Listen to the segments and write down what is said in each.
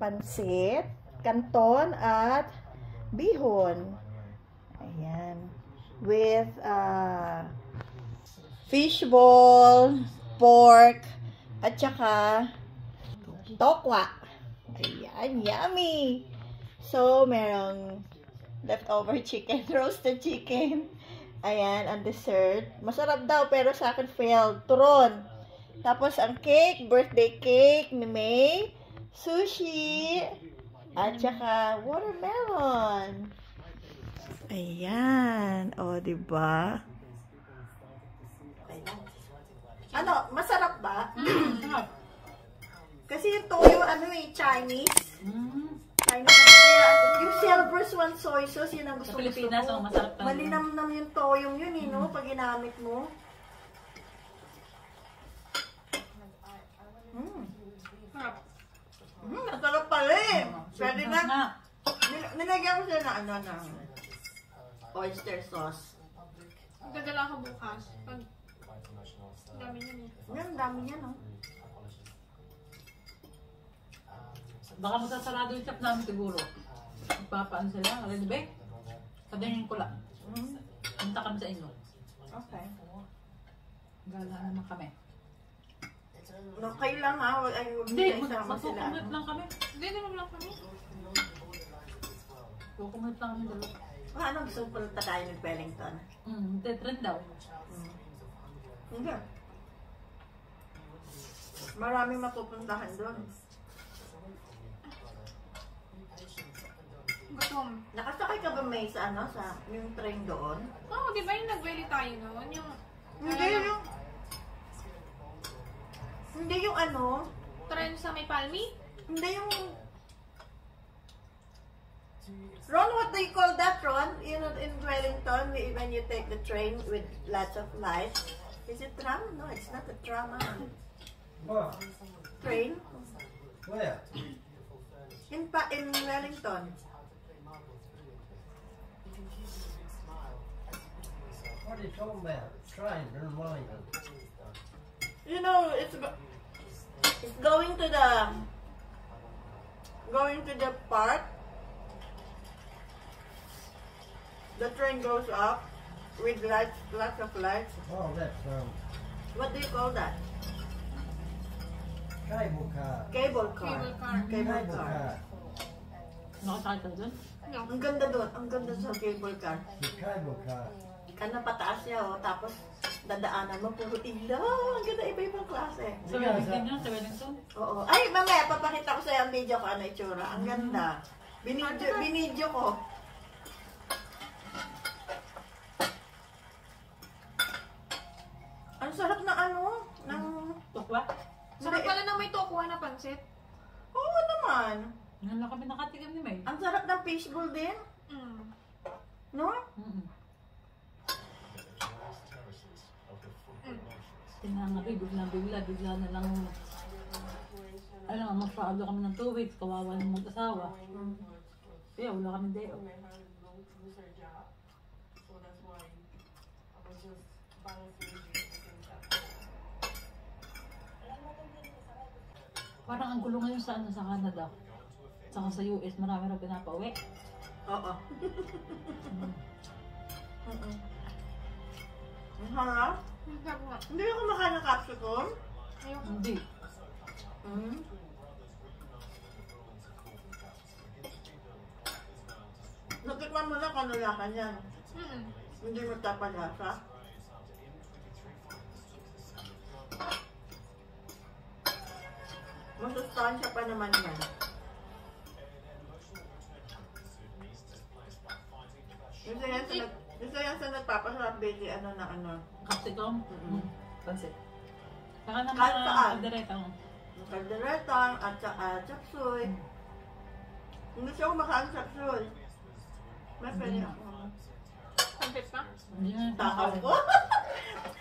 pansit, canton, at bihon. Ayan. With fishball, pork, at saka tokwa. Ayan, yummy! So, merong leftover chicken, roasted chicken. Ayan, ang dessert. Masarap daw, pero sa akin failed. Turon. Tapos, ang cake, birthday cake ni May, sushi, at saka watermelon. Ayan. O, diba? Ano, masarap ba? Kasi yung toyo, Chinese. Chinese. Kaya, yung Silver's one soy sauce, yun ang gusto ko. Malinamnam yung toyong yun, no? Pag ginamit mo. Masarap pala eh. Pwede na. Nilagyan ko siya na ng oyster sauce. Dadala ko bukas. Pag dami niya eh. Yan, dami niya, no? Baka masasarado yung shop namin siguro. Magpapaan sila. Alam ba? Padangin ko lang. Punta kami sa inyo. Okay. Gala naman kami. No, kayo lang ha. Hindi, magkukumit lang kami. Hindi, naman lang kami. Kukumit lang kami dalawa. Ano gusto mo punta tayo ng Wellington? Trend daw. Hindi. Maraming mapupuntahan doon. Gutom. Nakasakay ka ba May sa sa yung train doon? Oo, di ba yung nag-welly tayo noon? Yung... Hindi yung Tren sa may palmi? Hindi yung... Ron, what do you call that, Ron? You know, in Wellington, when you take the train with lots of lights. Is it tram? No, it's not a tram. What? Train? Where? In Wellington. What are you talking about? Train in Wellington. You know, it's going to the park. The train goes up with lights, lots of lights. Oh, that's What do you call that? cable car. Cable car. Cable car. Cable car. Nakasakay ka dun? No. Ang ganda doon. Ang ganda sa cable car. The cable car. Pataas niya, tapos dadaanan mo, puro ilaw. Ang ganda, iba-ibang klase. Sa Wellington yun? Sa Wellington? Oo. Ay, mamaya, papakita ko sa'yo ang video ko, ano itsura. Ang ganda. Binidyo ko. Ang sarap na ng... Tukwa? Sarap pala na may tokuha na pansit. Oo naman. Ngayon lang kami nakatikim ni May. Ang sarap ng fishbowl din. No? Tinangabi, bigla na lang. Masyado kami ng 2 weeks, kawawa ng mag-asawa. Kaya wala kami day off. Parang ang gulo ngayon sa Canada. Saka sa US, marami na pinapauwi. Oo. Ang harap? Hindi ako makain ng capsicum. Hindi. Natikman mo na kung ano lakan yan. Hindi mo tapalasa. Masustansya pa naman yan. Isa yan sa nagpapasarap baby, Capsicum? Pansit. Saka naman Kahit saan? kaldereta. Kaldereta at chapsuy. Hindi siya kumakain chapsuy. May pwede ako. Pansit pa? Takaw ko.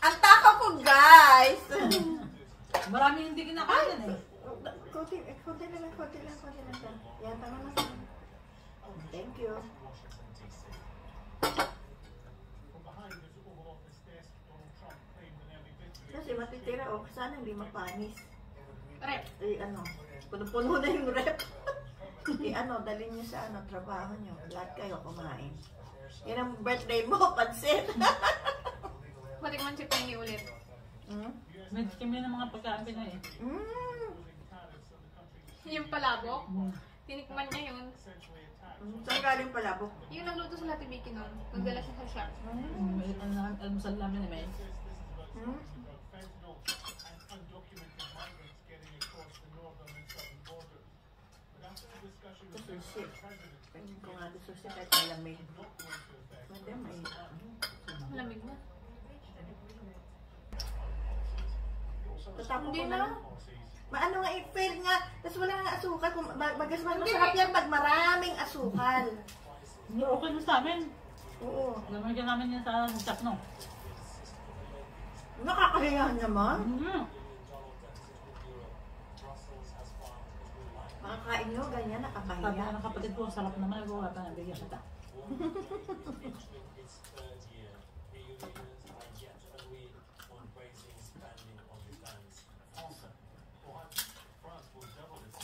Ang takaw ko, guys! Marami hindi kinakain eh. Kunti lang. Yan, tama na. Thank you. Kasi matitira, sana hindi mapanis. Rep. Puno-puno na yung rep. ano, dalhin niyo sa ano, trabaho niyo. Lahat kayo kumain. Yan ang birthday mo, pansit. Patikman si Penny ulit. Hmm? May kami ng mga pagkain Pinoy eh. Yung palabok, tinikman niya yun. Saan galing palabok? Yung nagluto sa Latte Vicky nun, nagdala siya sa shop. Almusal namin na may. Sushi. Tingin ko nga ito sushi kahit malamig. Pwede may... Malamig na. Tatapos Hindi ko na. Maano nga, i-fail nga. Tapos wala nga asukal. Bagas masarap yan pag maraming asukal. Hindi, okay na sa amin. Oo. Lamagyan namin yan sa chap, no? Nakakahiya naman. Makakain nyo, ganyan, Sabi nakakahiya. ng kapatid ko, sarap naman. Nagawa pa na bigyan kita.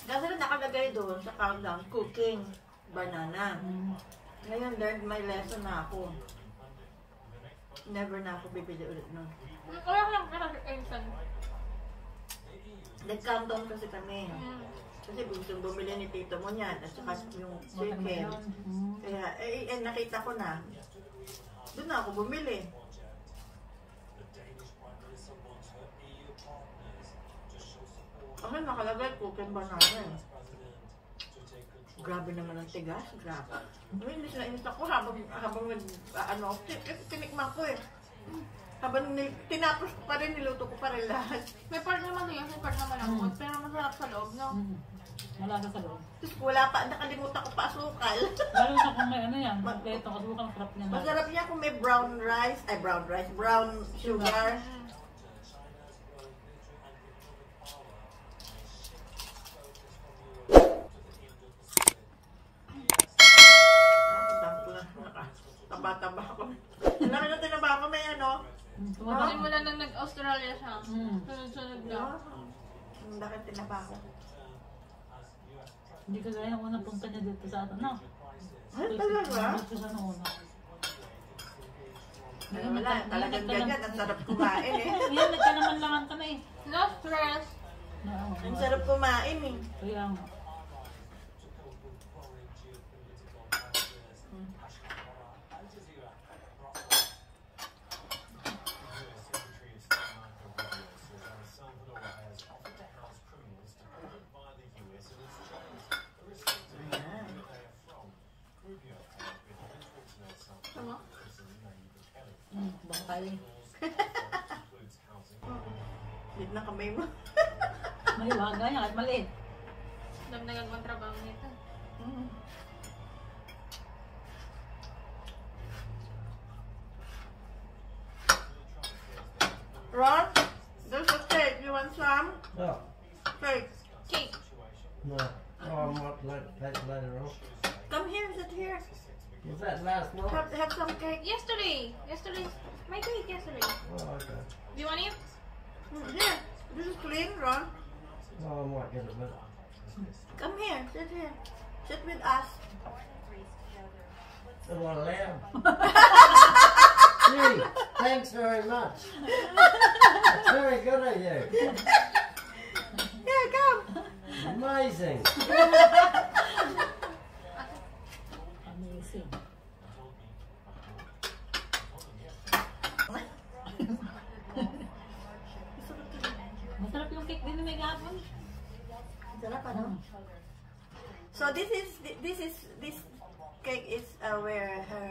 Kasi nakalagay doon sa countdown, cooking, banana. Ngayon, learned my lesson na ako. Never na ako bibili ulit nun. Kaya lang kasi instant. Nag-countdown kasi kami. Kasi gusto bumili ni tito mo niyan at saka yung chicken. Kaya, nakita ko na. Doon na ako bumili. Ano nakalagay cooking banana eh. Grabe naman ang tigas, grabe. Inis na inis ako habang tinikman ko eh. Habang tinapos ko pa rin, niluto ko pa rin lahat. May part naman yun, may part naman ako. Pero masarap sa loob, no? Malasa sa loob. Tapos wala pa, nakalimutan ko pa asukal. Lalo na kung may ano yan, kompleto. Kasi mukhang sarap niya na. Masarap niya kung may brown sugar. Taba-taba ko. Laki na tinaba ko, may ano. Simula nang nag-Australia siya. Sunod-sunod na. Ang laki tinaba ko. Hindi ka gaya ng unang punta niya dito sa atin, no? Ay, talaga? Dito sa noon. Wala, talagang ganyan. Ang sarap kumain eh. Yan, nagkanaman-langan ka na eh. No stress. Ang sarap kumain eh. Kaya nga. Tama? Baka tayo. Lit na kamay mo. Maliwaga yan at maliit. Damdagan ko ang trabaho nito. Ron, there's a cake. You want some? No, Cake. Cake. no. Oh, I might take it later on. Come here, sit here. Was that last night? Have some cake. Yesterday. My cake yesterday. Oh, okay. Do you want it? Here. This is clean, Ron. Oh, I might get a bit. Come here, sit here. Sit with us. Am I allowed? Gee, thanks very much. That's very good of you. Yeah, come. Amazing. Amazing. Masarap yung cake din na may gapon. Sarap, ano? So this cake is where her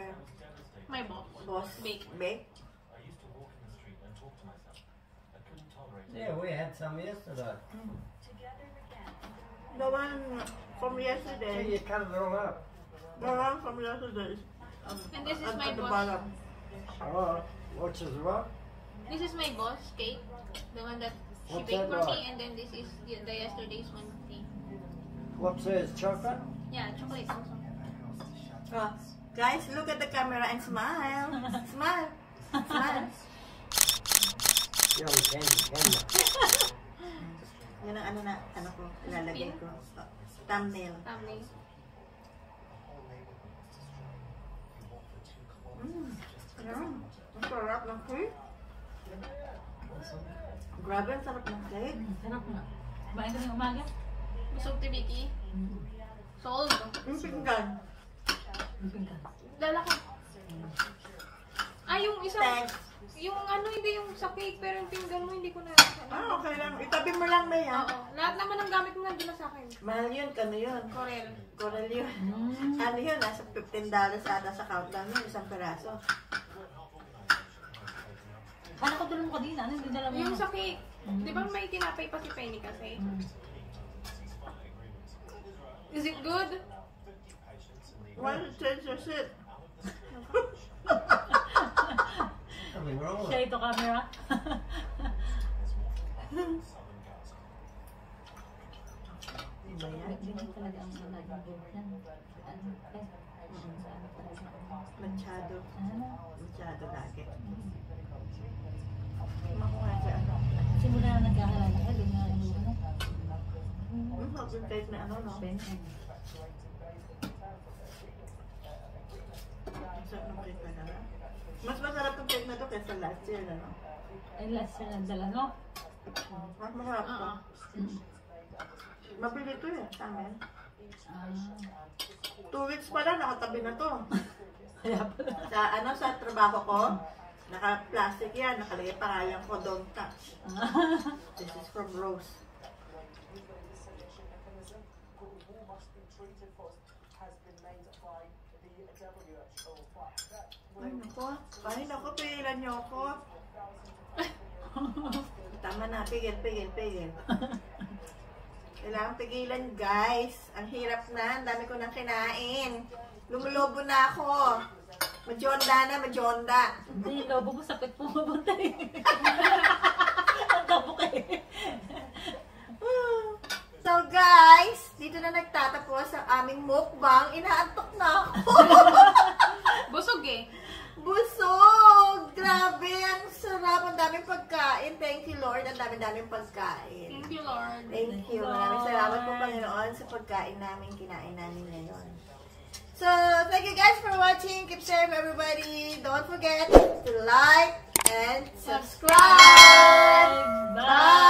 My boss. boss Bake. bake. Yeah, we had some yesterday. The one from So yesterday. you cut it all up. The one from yesterday. And this is at my the boss. bottom. Oh, which is what? This is my boss cake. The one that she What's baked that for like? me. And then this is the yesterday's one thing. What's this, chocolate? Yeah, chocolate also. Guys, look at the camera and smile. Smile. Smile. Young candy. Yan ang ano ko, ilalagay ko. Thumbnail. Family. Ayan. Ang sarap ng cake. Grabe, ang sarap ng cake. Sarap na. Kumain ka ng umaga? Busog ti Vicky. Sold. Yung pinggan. Dala ko. Yung isang, Thanks. yung hindi yung sa cake, pero yung pinggan mo hindi ko na. Okay lang. Itabi mo lang, May, ha? Oo. Lahat naman ng gamit mo nandun na sa akin. Mahal yun, kano yun? Corel. Coral yun. Ano yun? Nasa $15 ata sa count namin, isang peraso. Paano ko tulong ko din? Ano yung dala mo? Yung sa cake. Di ba may tinapay pa si Penny kasi? Is it good? Why did you change your shit? Nothing wrong with Share it. ito camera. Diba yan? Ganyan talaga ang naging yan. Manchado. Ano? Manchado lagi. Makuha siya, ano? Simula na nagkakalala ka, doon nga yung ano. Yung cake na ano, no? Ben. Ang sarap ng cake na na. Mas masarap yung cake na to kaysa last year, ano? Ay, last year nagdala, no? Mas masarap to. Mabili to eh, sa amin. 2 weeks pa lang, nakatabi na to. Kaya pala. Sa trabaho ko, naka-plastic yan, nakalagay pangalan ko, don't touch. This is from Rose. Ay nako, pigilan niyo ako. Tama na, pigil. Kailangan pigilan, guys. Ang hirap na, ang dami ko nang kinain. Lumulobo na ako. Majonda. Hindi, lobo mo sakit po mabuta eh. Ang kapok eh. So guys, dito na nagtatapos ang aming mukbang. Inaantok na ako. Busog eh. Busog! Grabe, ang sarap. Ang daming pagkain. Thank you, Lord. Ang daming pagkain. Thank you, Lord. Thank you. Maraming salamat po, Panginoon, sa pagkain namin, kinain namin ngayon. So, thank you guys for watching. Keep safe, everybody. Don't forget to like and subscribe. Bye!